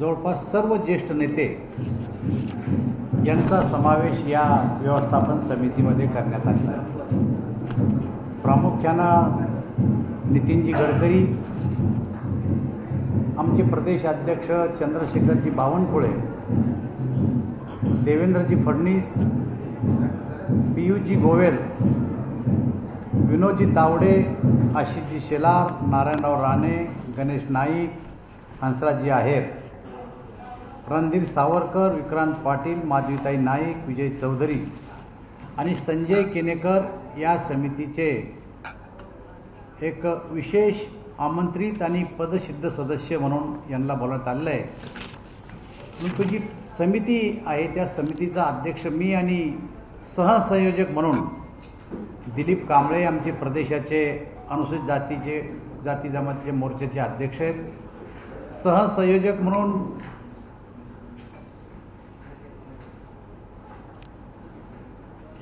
जवळपास सर्व ज्येष्ठ नेते यांचा समावेश या व्यवस्थापन समितीमध्ये करण्यात आलेला आहे। प्रामुख्यानं नितीनजी गडकरी, आमचे प्रदेश अध्यक्ष चंद्रशेखरजी बावनकुळे, देवेंद्रजी फडणवीस, पियुषजी गोयल, विनोदजी तावडे, आशिषजी शेलार, नारायणराव राणे, गणेश नाईक, हंसराजजी आहेर, रणधीर सावरकर, विक्रांत पाटील, माधवीताई नाईक, विजय चौधरी आणि संजय केनेकर या समितीचे एक विशेष आमंत्रित आणि पदसिद्ध सदस्य म्हणून यांना बोलवण्यात आलेलं आहे। परंतु जी समिती आहे त्या समितीचा अध्यक्ष मी आणि सहसंयोजक म्हणून दिलीप कांबळे आमचे प्रदेशाचे अनुसूचित जाती जमातीचे मोर्चाचे अध्यक्ष आहेत। सहसंयोजक म्हणून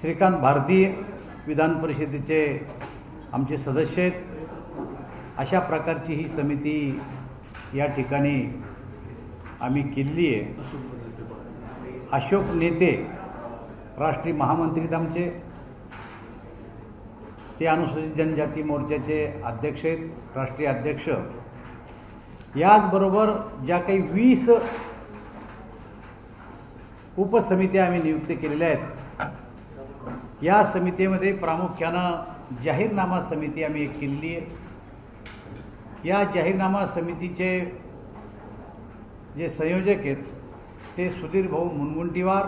श्रीकांत भारती विधान परिषदेचे आमचे सदस्य आहेत। अशा प्रकारची ही समिती या ठिकाणी आम्ही केलेली आहे। अशोक नेते राष्ट्रीय महामंत्री आमचे, ते अनुसूचित जनजाती मोर्चाचे अध्यक्ष आहेत, राष्ट्रीय अध्यक्ष। याचबरोबर ज्या काही 20 उपसमित्या आम्ही नियुक्त केलेल्या आहेत, या समितीमध्ये प्रामुख्यानं जाहीरनामा समिती आम्ही एक केलेली आहे। या जाहीरनामा समितीचे जे संयोजक आहेत ते सुधीर भाऊ मुनगंटीवार,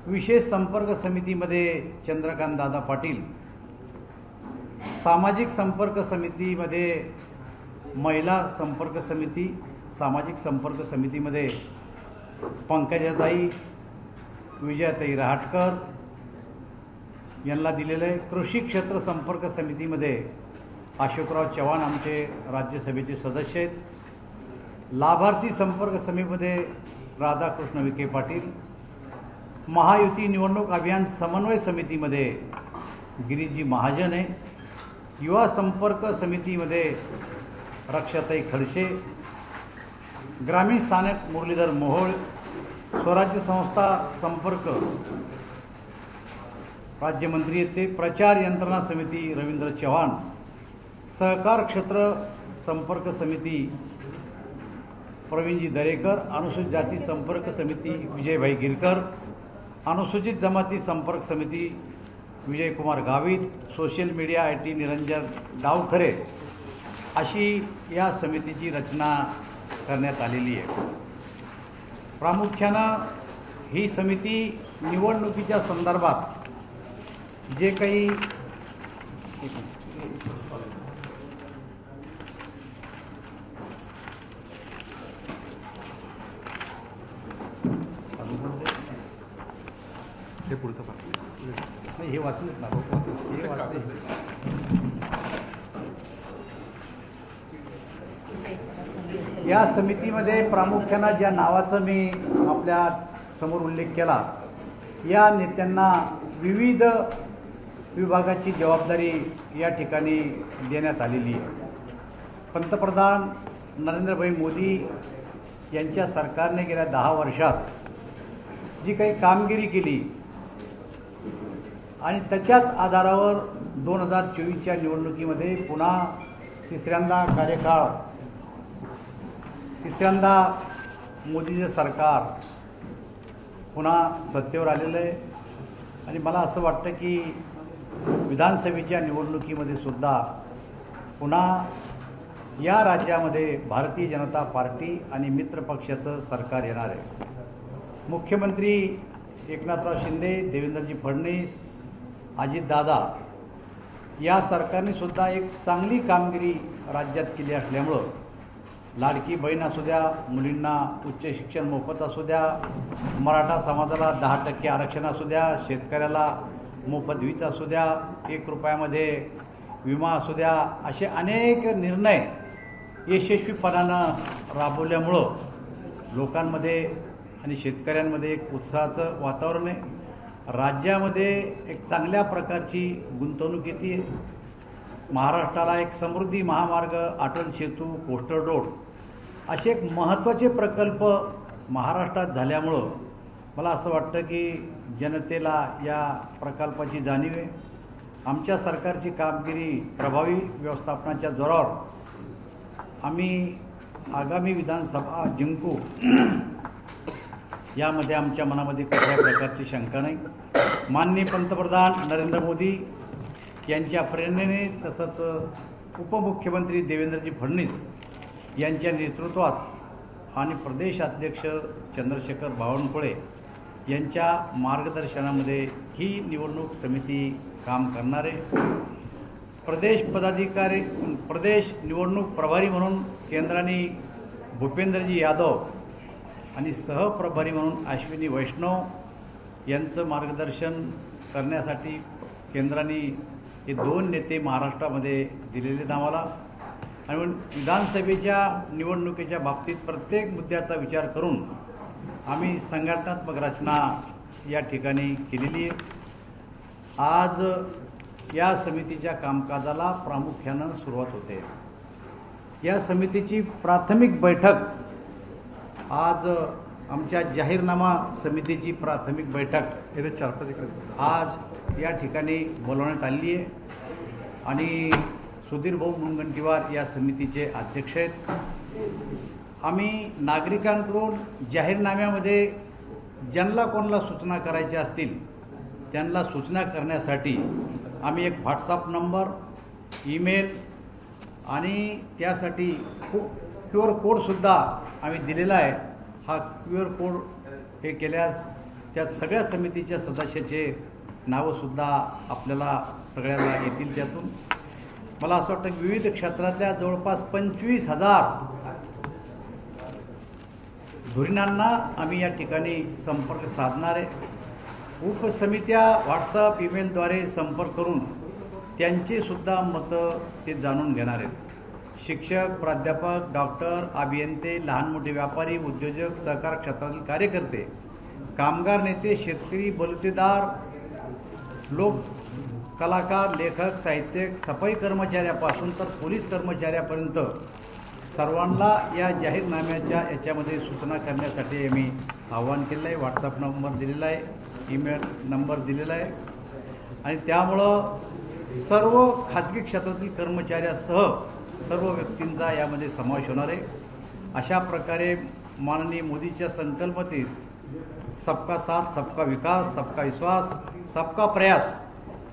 विशेष संपर्क समितीमध्ये चंद्रकांत दादा पाटील, सामाजिक संपर्क समितीमध्ये महिला संपर्क समिती, सामाजिक संपर्क समितीमध्ये पंकजाताई, विजयाताई रहाटकर यांना दिलेलं आहे। कृषी क्षेत्र संपर्क समितीमध्ये अशोकराव चव्हाण आमचे राज्यसभेचे सदस्य आहेत। लाभार्थी संपर्क समितीमध्ये राधाकृष्ण विखे पाटील, महायुती निवडणूक अभियान समन्वय समितीमध्ये गिरीजी महाजन आहे। युवा संपर्क समितीमध्ये रक्षाताई खडसे, ग्रामीण स्थानक मुरलीधर मोहोळ, स्वराज्य संस्था संपर्क राज्यमंत्री येते, प्रचार यंत्रणा समिती रवींद्र चव्हाण, सहकार क्षेत्र संपर्क समिती प्रवीणजी दरेकर, अनुसूचित जाती संपर्क समिती विजयभाई गिरकर, अनुसूचित जमाती संपर्क समिती Vijaykumar Gavit, social media IT Niranjan Davkhare, अशी या समितीची रचना करण्यात आलेली आहे। प्रामुख्यानं ही समिती निवडणुकीच्या संदर्भात जे काही हे वाचलेत ना, हे वाचले। या समितीमध्ये प्रामुख्यानं ज्या नावाचा मी आपल्या समोर उल्लेख केला, या नेत्यांना विविध विभागाची जबाबदारी या ठिकाणी देण्यात आलेली आहे। पंतप्रधान नरेंद्रभाई मोदी यांच्या सरकारने गेल्या 10 वर्षात जी काही कामगिरी केली आणि त्याच्याच आधारावर 2024च्या निवडणुकीमध्ये पुन्हा तिसऱ्यांदा मोदीचे सरकार पुन्हा सत्तेवर आलेलं आहे। आणि मला असं वाटतं की विधानसभेच्या निवडणुकीमध्ये सुद्धा पुन्हा या राज्यामध्ये भारतीय जनता पार्टी आणि मित्रपक्षाचं सरकार येणार आहे। मुख्यमंत्री एकनाथराव शिंदे, देवेंद्रजी फडणवीस, अजितदादा या सरकारने सुद्धा एक चांगली कामगिरी राज्यात केली असल्यामुळं लाडकी बहीण असू द्या, मुलींना उच्च शिक्षण मोफत असू द्या, मराठा समाजाला 10% आरक्षण असू द्या, शेतकऱ्याला मोफत वीज असू द्या, 1 रुपयामध्ये विमा असू द्या, असे अनेक निर्णय यशस्वीपणानं राबवल्यामुळं लोकांमध्ये आणि शेतकऱ्यांमध्ये एक उत्साहाचं वातावरण आहे। राज्यामध्ये एक चांगल्या प्रकारची गुंतवणूक येते। महाराष्ट्राला एक समृद्धी महामार्ग, अटल सेतू, कोस्टल रोड असे एक महत्त्वाचे प्रकल्प महाराष्ट्रात झाल्यामुळं मला असं वाटतं की जनतेला या प्रकल्पाची जाणीव आहे. आमच्या सरकारची कामगिरी प्रभावी व्यवस्थापनाच्या जोरावर आम्ही आगामी विधानसभा जिंकू यामध्ये आमच्या मनामध्ये कुठल्याही प्रकारची शंका नाही. माननीय पंतप्रधान नरेंद्र मोदी यांच्या प्रेरणेने तसंच उपमुख्यमंत्री देवेंद्रजी फडणवीस यांच्या नेतृत्वात आणि प्रदेश अध्यक्ष चंद्रशेखर बावनकुळे यांच्या मार्गदर्शनामध्ये ही निवडणूक समिती काम करणार आहे. प्रदेश निवडणूक प्रभारी म्हणून केंद्राने भूपेंद्रजी यादव आणि सहप्रभारी म्हणून अश्विनी वैष्णव यांचं मार्गदर्शन करण्यासाठी केंद्राने हे दोन नेते महाराष्ट्रामध्ये दिलेले नावाला. आणि म्हणून विधानसभेच्या निवडणुकीच्या बाबतीत प्रत्येक मुद्द्याचा विचार करून आम्ही संघटनात्मक रचना या ठिकाणी केलेली आहे. आज या समितीच्या कामकाजाला प्रामुख्यानं सुरुवात होते. या समितीची प्राथमिक बैठक आज आमच्या जाहीरनामा समितीची प्राथमिक बैठक आज या ठिकाणी बोलवण्यात आली आहे आणि सुधीर भाऊ मुनगंटीवार या समितीचे अध्यक्ष आहेत. आम्ही नागरिकांकडून जाहीरनाम्यामध्ये ज्यांना कोणाला सूचना करायच्या असतील त्यांना सूचना करण्यासाठी आम्ही एक व्हॉट्सअप नंबर, ईमेल आणि त्यासाठी QR कोडसुद्धा आम्ही दिलेला आहे. हा QR कोड हे केल्यास त्या सगळ्या समितीच्या सदस्याचे नावंसुद्धा आपल्याला सगळ्यांना येतील. त्यातून मला असं वाटतं की विविध क्षेत्रातल्या जवळपास 25,000 धुरीणांना आम्ही या ठिकाणी संपर्क साधणार आहे. उपसमित्या व्हॉट्सअप, ईमेलद्वारे संपर्क करून त्यांचीसुद्धा मतं ते जाणून घेणार आहेत. शिक्षक, प्राध्यापक, डॉक्टर, अभियंते, लहान मोठे व्यापारी, उद्योजक, सहकार क्षेत्रातील कार्यकर्ते, कामगार नेते, शेतकरी, बलुतेदार लोक, कलाकार, लेखक, साहित्यिक, सफाई कर्मचाऱ्यापासून तर पोलीस कर्मचाऱ्यापर्यंत सर्वांना या जाहीरनाम्याच्या याच्यामध्ये सूचना करण्यासाठी आम्ही आवाहन केलं आहे. व्हॉट्सअप नंबर दिलेला आहे, ईमेल नंबर दिलेला आहे आणि त्यामुळं सर्व खाजगी क्षेत्रातील कर्मचाऱ्यासह सर्व व्यक्तींचा यामध्ये समावेश होणार आहे. अशा प्रकारे माननीय मोदीच्या संकल्पनेत सबका साथ, सबका विकास, सबका विश्वास, सबका प्रयास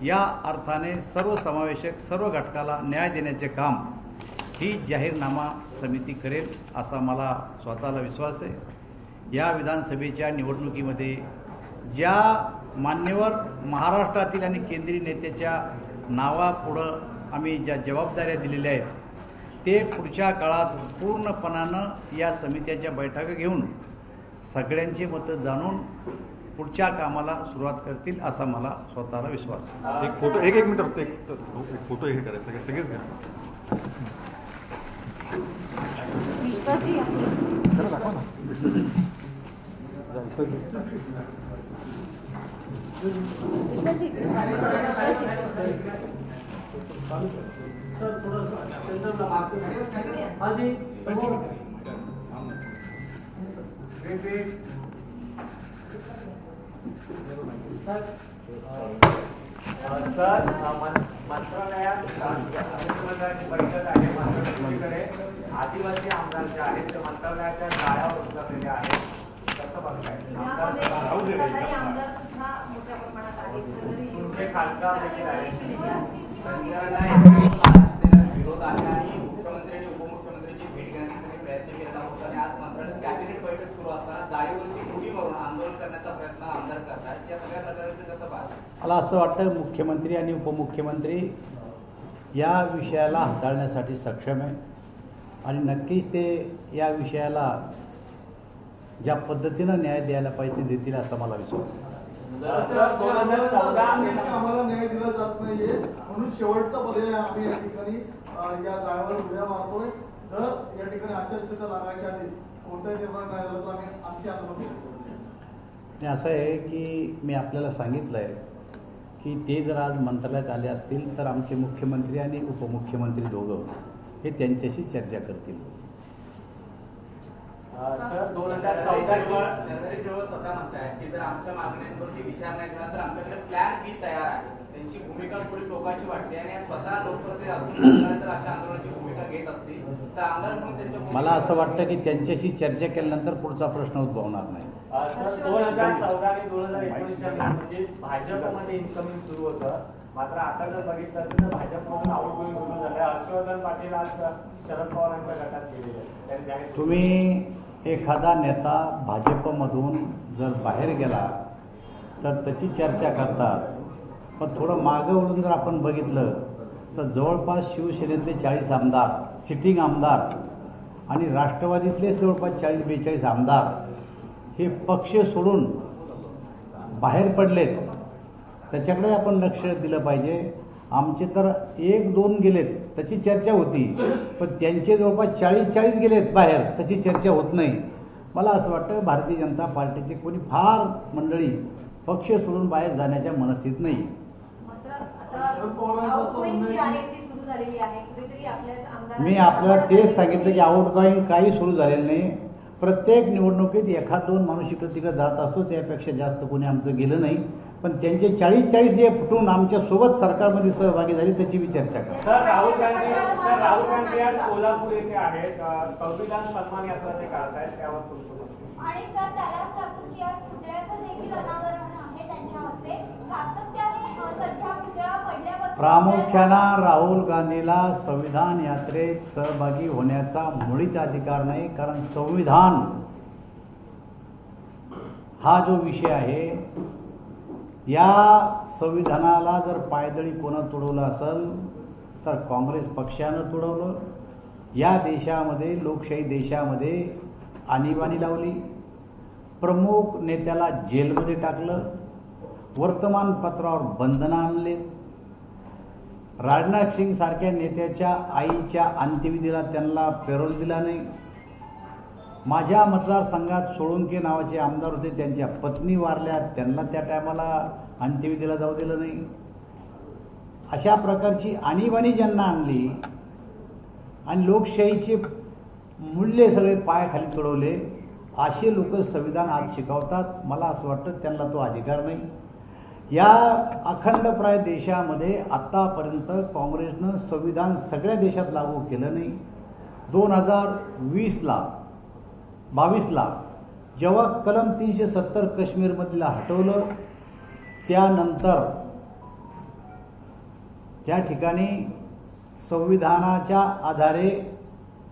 या अर्थाने सर्वसमावेशक सर्व घटकाला न्याय देण्याचे काम ही जाहीरनामा समिती करेल असा मला स्वतःला विश्वास आहे. या विधानसभेच्या निवडणुकीमध्ये ज्या मान्यवर महाराष्ट्रातील आणि केंद्रीय नेत्याच्या नावापुढं आम्ही ज्या जबाबदाऱ्या दिलेल्या आहेत ते पुढच्या काळात पूर्णपणानं या समित्याच्या बैठका घेऊन सगळ्यांची मतं जाणून पुढच्या कामाला सुरुवात करतील असा मला स्वतःला विश्वास आहे. एक फोटो एक मिनिट फक्त एक फोटो हे करायचं सगळेच घ्या. दाखवा ना. सर मंत्रालयात परिषद आहे. मंत्रालयाकडे आदिवासी आमदार जे आहेत ते मंत्रालयाच्या जाळ्यावर उतरलेले आहेत. कसं बघताय? तुमचे खासदार देखील आहेत. विरोध आहे आणि मुख्यमंत्री आणि उपमुख्यमंत्र्यांची भेट घेण्यासाठी प्रयत्न केला होता आणि आज मंत्रालयात कॅबिनेट बैठक सुरू असताना जाळीवरती उडी मारून आंदोलन करण्याचा प्रयत्न आमदार करतात. त्या सगळ्या प्रकारांचं कसं पाहता? मला असं वाटतं मुख्यमंत्री आणि उपमुख्यमंत्री या विषयाला हाताळण्यासाठी सक्षम आहे आणि नक्कीच ते या विषयाला ज्या पद्धतीनं न्याय द्यायला पाहिजे ते देतील असा मला विश्वास आहे. आम्हाला न्याय दिला जात नाहीये म्हणून शेवटचा पर्याय आम्ही या ठिकाणी या जाळ्यावर उड्या मारतोय. जर या ठिकाणी आचारसंहिता लागायच्या आधी कोणताही निर्णय नाही झाला तर आम्ही आमची आत्महत्या करू. असं आहे की मी आपल्याला सांगितलं आहे की ते जर आज मंत्रालयात आले असतील तर आमचे मुख्यमंत्री आणि उपमुख्यमंत्री दोघं हे त्यांच्याशी चर्चा करतील. सर 2014 जनरल जेव्हा स्वतः म्हणतायत की जर आमच्या मागण्यांवरती विचार नाही झाला तर आमच्याकडे प्लॅन बी तयार आहे. त्यांची भूमिका थोडी टोकाची वाटते आणि स्वतः लोकप्रतिनिधी असून जर अशा आंदोलनाची भूमिका घेत असतील तर आमदार म्हणून त्यांच्या मला असं वाटतं की त्यांच्याशी चर्चा केल्यानंतर पुढचा प्रश्न उद्भवणार नाही. सर 2014 आणि 2019च्या निवडणुकीत भाजपमध्ये इन्कमिंग सुरू होतं. मात्र आता जर बघितलं असेल तर भाजपमधून आउटगोईंग सुरू झालं. हर्षवर्धन पाटील आज शरद पवारांच्या गटात गेलेले आहेत. त्यांनी जाहीर तुम्ही एखादा नेता भाजपमधून जर बाहेर गेला तर त्याची चर्चा करतात. पण थोडं मागं वळून जर आपण बघितलं तर जवळपास शिवसेनेतले 40 आमदार सिटिंग आमदार आणि राष्ट्रवादीतलेच जवळपास 40-42 आमदार हे पक्ष सोडून बाहेर पडलेत. त्याच्याकडे आपण लक्ष दिलं पाहिजे. आमचे तर 1-2 गेलेत त्याची चर्चा होती, पण त्यांचे जवळपास 40 गेलेत बाहेर त्याची चर्चा होत नाही. मला असं वाटतं भारतीय जनता पार्टीचे कोणी फार मंडळी पक्ष सोडून बाहेर जाण्याच्या मनस्थितीत नाही. मी आपल्याला तेच सांगितलं की आउटगोईंग काही सुरू झालेलं नाही. प्रत्येक निवडणुकीत एखाद 2 माणूस इकडे तिकडे जात असतो, त्यापेक्षा जास्त कोणी आमचं गेलं नाही. पण त्यांचे 40 जे फुटून आमच्या सोबत सरकारमध्ये सहभागी झाले त्याची मी चर्चा करा. सर राहुल गांधी आज कोल्हापूर येथे आहेत. संविधान सन्मान यात्रा ते काढतायत, त्यावर तुमचं आणि सर त्यालाच टाकून की आज पुतळ्याचं देखील अनावरण आहे त्यांच्या हस्ते. सातत्याने सध्या पुतळा पडल्यापासून प्रामुख्यानं राहुल गांधीला संविधान यात्रेत सहभागी होण्याचा मुळीच अधिकार नाही. कारण संविधान हा जो विषय आहे, या संविधानाला जर पायदळी कोणं तुडवलं असेल तर काँग्रेस पक्षानं तुडवलं. या देशामध्ये लोकशाही देशामध्ये आणीबाणी लावली, प्रमुख नेत्याला जेलमध्ये टाकलं, वर्तमानपत्रावर बंधनं आणले, राजनाथ सिंग सारख्या नेत्याच्या आईच्या अंत्यविधीला त्यांना पेरोल दिला नाही. माझ्या मतदारसंघात सोळुंके नावाचे आमदार होते, त्यांच्या पत्नी वारल्या, त्यांना त्या टायमाला अंत्यविधीला जाऊ दिलं नाही. अशा प्रकारची आणीबाणी ज्यांना आणली आणि लोकशाहीचे मूल्य सगळे पायाखाली तुडवले, असे लोक संविधान आज शिकवतात. मला असं वाटतं त्यांना तो अधिकार नाही. या अखंडप्राय देशामध्ये आत्तापर्यंत काँग्रेसनं संविधान सगळ्या देशात लागू केलं नाही. 2022ला जेव्हा कलम 370 काश्मीरमधला हटवलं, त्यानंतर त्या ठिकाणी संविधानाच्या आधारे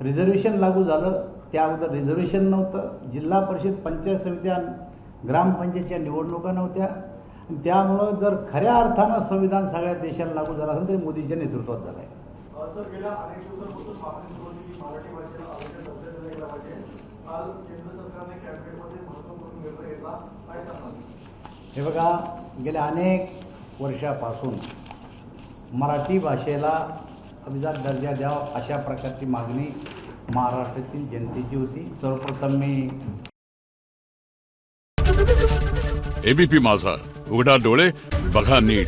रिझर्वेशन लागू झालं. त्या अगोदर रिझर्वेशन नव्हतं. जिल्हा परिषद, पंचायत समित्या, ग्रामपंचायतच्या निवडणुका नव्हत्या. त्यामुळं जर खऱ्या अर्थानं संविधान सगळ्या देशाला लागू झालं असेल तरी मोदीच्या नेतृत्वात झालं आहे. सर गेल्या अनेक दिवसांपासून मागणी सुरू होती की मराठी भाषेला आवश्यक दर्जा दिला गेला पाहिजे. काल केंद्र सरकारने कॅबिनेटमध्ये महत्त्वपूर्ण निर्णय घेतला. काय सांगणार? हे बघा, गेल्या अनेक वर्षापासून मराठी भाषेला अभिजात दर्जा द्यावा अशा प्रकारची मागणी महाराष्ट्रातील जनतेची होती. सर्वप्रथम मी एबीपी माझा, उघडा डोळे बघा नीट.